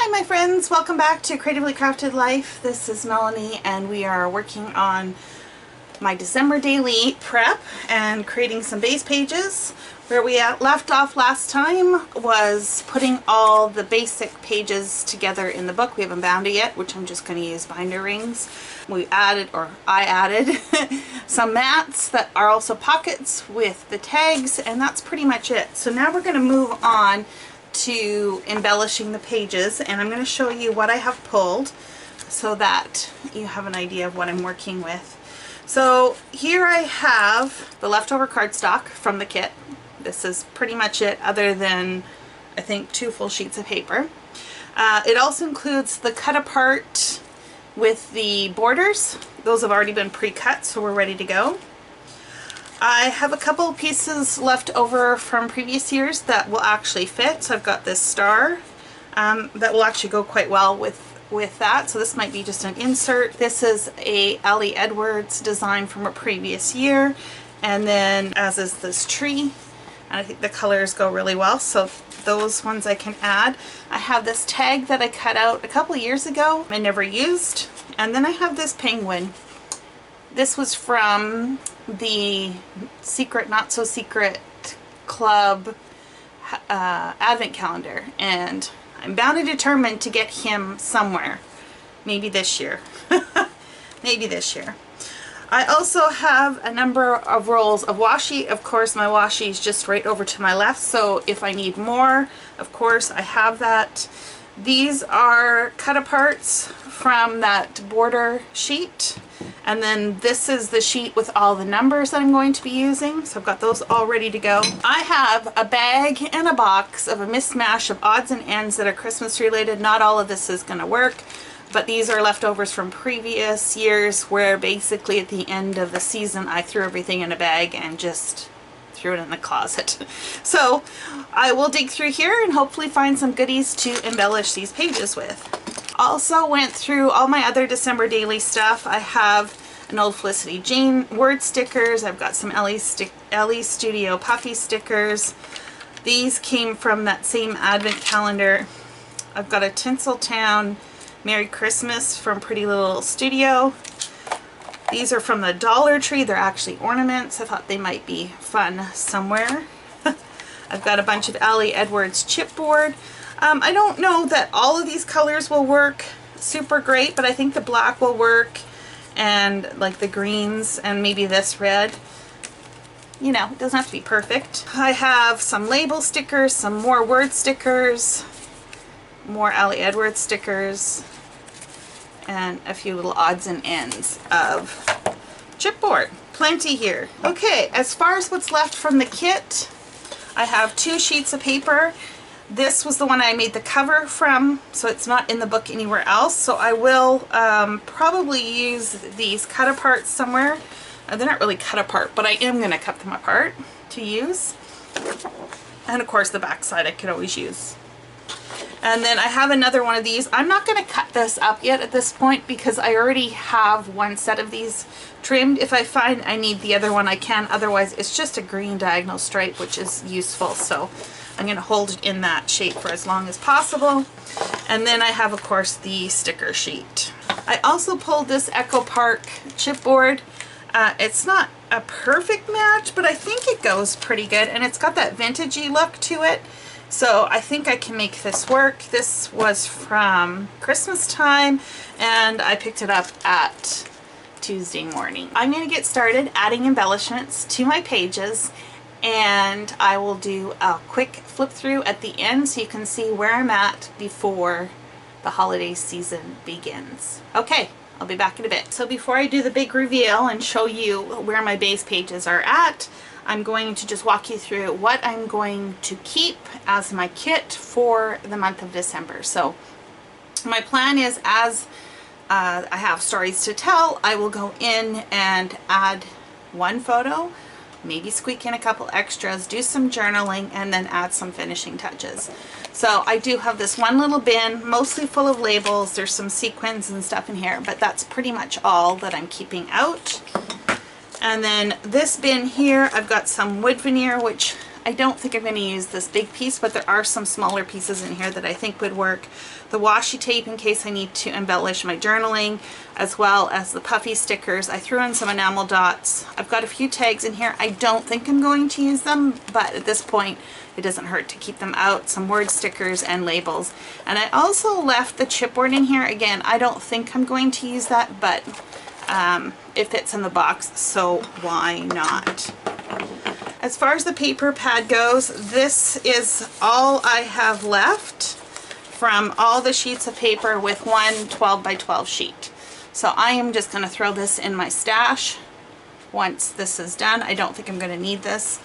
Hi my friends, welcome back to Creatively Crafted Life. This is Melanie and we are working on my December daily prep and creating some base pages. Where we left off last time was putting all the basic pages together in the book. We haven't bound it yet, which I'm just going to use binder rings. I added some mats that are also pockets with the tags, and that's pretty much it. So now we're going to move on to embellishing the pages, and I'm going to show you what I have pulled so that you have an idea of what I'm working with. So here I have the leftover cardstock from the kit. This is pretty much it, other than I think 2 full sheets of paper. It also includes the cut apart with the borders. Those have already been pre-cut, so we're ready to go. I have a couple pieces left over from previous years that will actually fit. So I've got this star that will actually go quite well with that. So this might be just an insert. This is a Ellie Edwards design from a previous year. And then as is this tree. And I think the colors go really well. So those ones I can add. I have this tag that I cut out a couple years ago. I never used. And then I have this penguin. This was from the Secret Not So Secret Club advent calendar, and I'm bound and determined to get him somewhere. Maybe this year. Maybe this year. I also have a number of rolls of washi. Of course, my washi is just right over to my left, so if I need more, of course, I have that. These are cut aparts from that border sheet. And then this is the sheet with all the numbers that I'm going to be using. So I've got those all ready to go. I have a bag and a box of a mismatch of odds and ends that are Christmas related. Not all of this is going to work, but these are leftovers from previous years where basically at the end of the season I threw everything in a bag and just threw it in the closet. So I will dig through here and hopefully find some goodies to embellish these pages with. Also went through all my other December daily stuff. I have an old Felicity Jane word stickers. I've got some Ellie Studio puffy stickers. These came from that same advent calendar. I've got a Tinseltown Merry Christmas from Pretty Little Studio. These are from the Dollar Tree. They're actually ornaments. I thought they might be fun somewhere. I've got a bunch of Ellie Edwards chipboard. I don't know that all of these colors will work super great, but I think the black will work, and like the greens, and maybe this red. You know, it doesn't have to be perfect. I have some label stickers, some more word stickers, more Ellie Edwards stickers, and a few little odds and ends of chipboard. Plenty here. Okay, as far as what's left from the kit, I have 2 sheets of paper. This was the one I made the cover from, so it's not in the book anywhere else. So I will probably use these cut apart somewhere. They're not really cut apart, but I am going to cut them apart to use. And of course the back side I could always use. And then I have another one of these. I'm not going to cut this up yet at this point because I already have one set of these trimmed. If I find I need the other one, I can. Otherwise, it's just a green diagonal stripe, which is useful. So I'm going to hold it in that shape for as long as possible. And then I have, of course, the sticker sheet. I also pulled this Echo Park chipboard. It's not a perfect match, but I think it goes pretty good. And it's got that vintagey look to it. So I think I can make this work. This was from Christmas time, and I picked it up at Tuesday morning. I'm going to get started adding embellishments to my pages, and I will do a quick flip through at the end so you can see where I'm at before the holiday season begins. Okay, I'll be back in a bit. So before I do the big reveal and show you where my base pages are at, I'm going to just walk you through what I'm going to keep as my kit for the month of December. So my plan is, as I have stories to tell, I will go in and add one photo, maybe squeak in a couple extras, do some journaling, and then add some finishing touches. So I do have this one little bin, mostly full of labels. There's some sequins and stuff in here, but that's pretty much all that I'm keeping out. And then this bin here, I've got some wood veneer, which I don't think I'm going to use this big piece, but there are some smaller pieces in here that I think would work. The washi tape in case I need to embellish my journaling, as well as the puffy stickers. I threw in some enamel dots. I've got a few tags in here. I don't think I'm going to use them, but at this point it doesn't hurt to keep them out. Some word stickers and labels. And I also left the chipboard in here. Again, I don't think I'm going to use that, but it fits in the box, so why not? As far as the paper pad goes, this is all I have left from all the sheets of paper with one 12 by 12 sheet. So I am just going to throw this in my stash once this is done. I don't think I'm going to need this.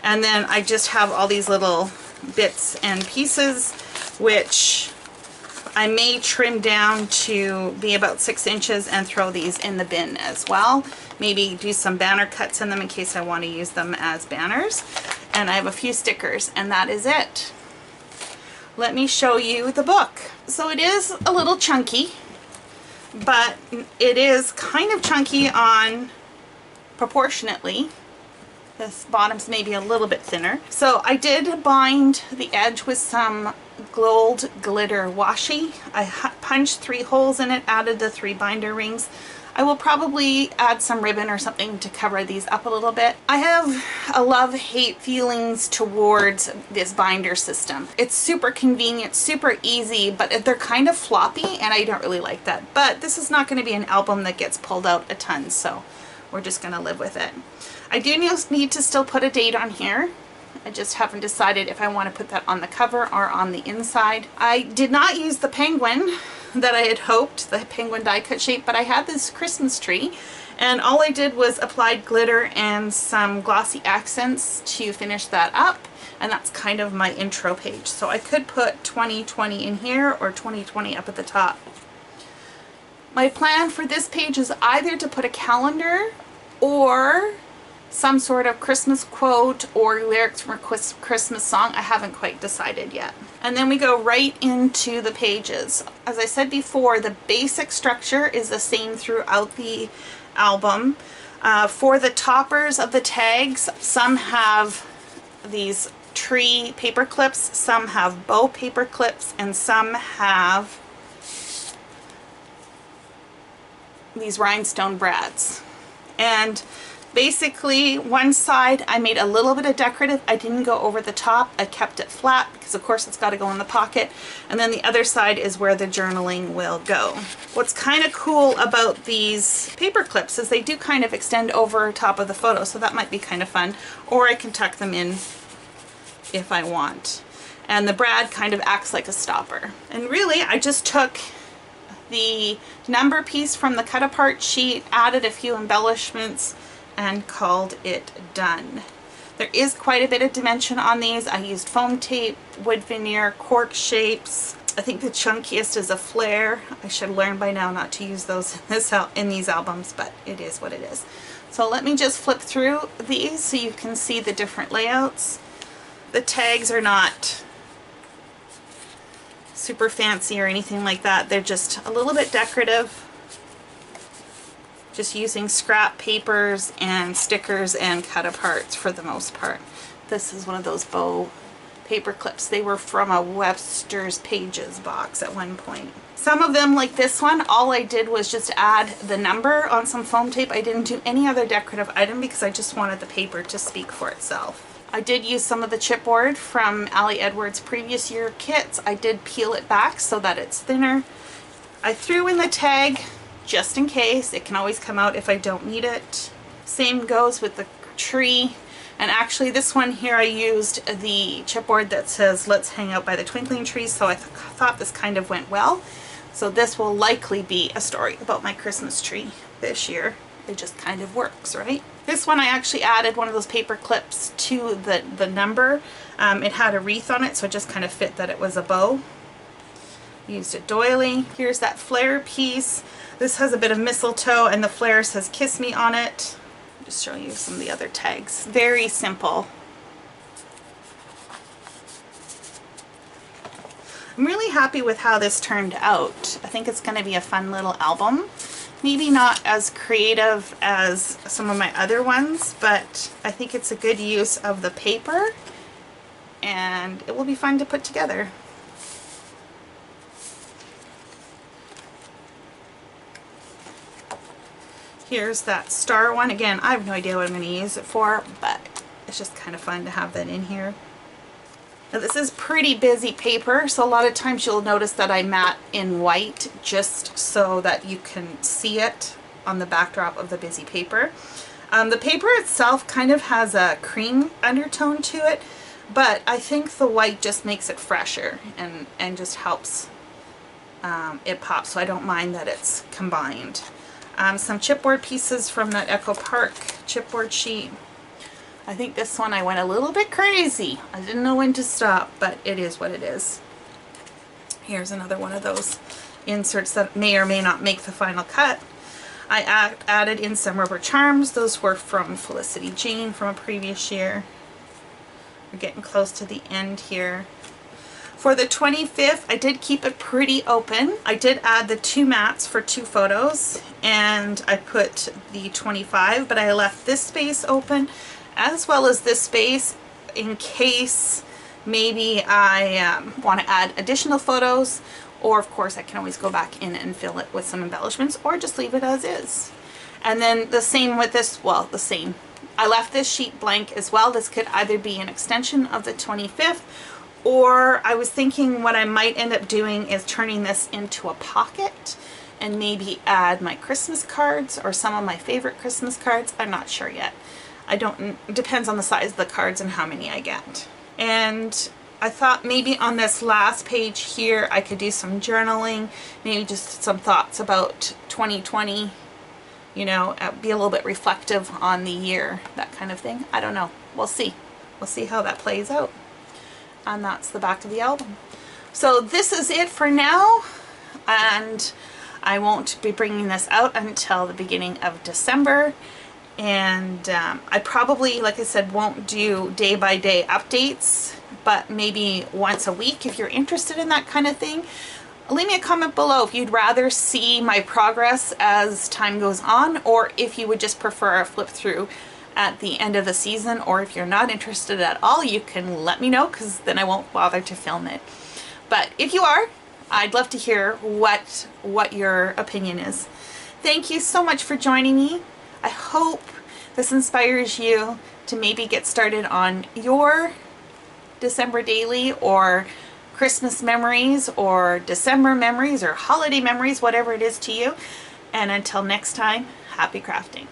And then I just have all these little bits and pieces, which I may trim down to be about 6 inches and throw these in the bin as well. Maybe do some banner cuts in them in case I want to use them as banners. And I have a few stickers, and that is it. Let me show you the book. So it is a little chunky, but it is kind of chunky on proportionately. This bottom's maybe a little bit thinner. So I did bind the edge with some gold glitter washi. I punched 3 holes in it, added the 3 binder rings. I will probably add some ribbon or something to cover these up a little bit. I have a love-hate feelings towards this binder system. It's super convenient, super easy, but they're kind of floppy and I don't really like that. But this is not going to be an album that gets pulled out a ton, so we're just going to live with it. I do need to still put a date on here. I just haven't decided if I want to put that on the cover or on the inside. I did not use the penguin that I had hoped, the penguin die cut shape, but I had this Christmas tree and all I did was applied glitter and some glossy accents to finish that up, and that's kind of my intro page. So I could put 2020 in here or 2020 up at the top. My plan for this page is either to put a calendar or some sort of Christmas quote or lyrics from a Christmas song. I haven't quite decided yet. And then we go right into the pages. As I said before, the basic structure is the same throughout the album. For the toppers of the tags, some have these tree paper clips, some have bow paper clips, and some have these rhinestone brads. And basically, one side I made a little bit of decorative. I didn't go over the top. I kept it flat because of course it's got to go in the pocket. And then the other side is where the journaling will go. What's kind of cool about these paper clips is they do kind of extend over top of the photo, so that might be kind of fun. Or I can tuck them in if I want. And the brad kind of acts like a stopper. And really, I just took the number piece from the cut apart sheet, added a few embellishments, and called it done. There is quite a bit of dimension on these. I used foam tape, wood veneer, cork shapes. I think the chunkiest is a flare. I should learn by now not to use those in these albums, but it is what it is. So let me just flip through these so you can see the different layouts. The tags are not super fancy or anything like that. They're just a little bit decorative. Just using scrap papers and stickers and cut aparts for the most part. This is one of those bow paper clips. They were from a Webster's Pages box at one point. Some of them, like this one, all I did was just add the number on some foam tape. I didn't do any other decorative item because I just wanted the paper to speak for itself. I did use some of the chipboard from Ali Edwards' previous year kits. I did peel it back so that it's thinner. I threw in the tag just in case. It can always come out if I don't need it. Same goes with the tree. And actually this one here I used the chipboard that says let's hang out by the twinkling trees, so I thought this kind of went well. So this will likely be a story about my Christmas tree this year. It just kind of works, right? This one I actually added one of those paper clips to the number. It had a wreath on it, so it just kind of fit that it was a bow. Used a doily. Here's that flare piece. This has a bit of mistletoe and the flare says "Kiss Me" on it. I'll just show you some of the other tags. Very simple. I'm really happy with how this turned out. I think it's going to be a fun little album. Maybe not as creative as some of my other ones, but I think it's a good use of the paper and it will be fun to put together. Here's that star one. Again, I have no idea what I'm going to use it for, but it's just kind of fun to have that in here. Now this is pretty busy paper, so a lot of times you'll notice that I matte in white just so that you can see it on the backdrop of the busy paper. The paper itself kind of has a cream undertone to it, but I think the white just makes it fresher and just helps it pop, so I don't mind that it's combined. Some chipboard pieces from that Echo Park chipboard sheet. I think this one I went a little bit crazy. I didn't know when to stop, but it is what it is. Here's another one of those inserts that may or may not make the final cut. I added in some rubber charms. Those were from Felicity Jane from a previous year. We're getting close to the end here. For the 25th, I did keep it pretty open. I did add the 2 mats for 2 photos, and I put the 25, but I left this space open as well as this space in case maybe I want to add additional photos, or of course I can always go back in and fill it with some embellishments, or just leave it as is. And then the same with this, well, the same. I left this sheet blank as well. This could either be an extension of the 25th, or I was thinking what I might end up doing is turning this into a pocket and maybe add my Christmas cards or some of my favorite Christmas cards. I'm not sure yet. It depends on the size of the cards and how many I get. And I thought maybe on this last page here I could do some journaling, maybe just some thoughts about 2020, you know, be a little bit reflective on the year, that kind of thing. I don't know. We'll see. We'll see how that plays out. And that's the back of the album. So this is it for now, and I won't be bringing this out until the beginning of December. And I probably, like I said, won't do day-by-day updates, but maybe once a week if you're interested in that kind of thing. Leave me a comment below if you'd rather see my progress as time goes on, or if you would just prefer a flip through at the end of the season, or if you're not interested at all, you can let me know, because then I won't bother to film it. But if you are, I'd love to hear what your opinion is. Thank you so much for joining me. I hope this inspires you to maybe get started on your December daily, or Christmas memories, or December memories, or holiday memories, whatever it is to you. And until next time, happy crafting.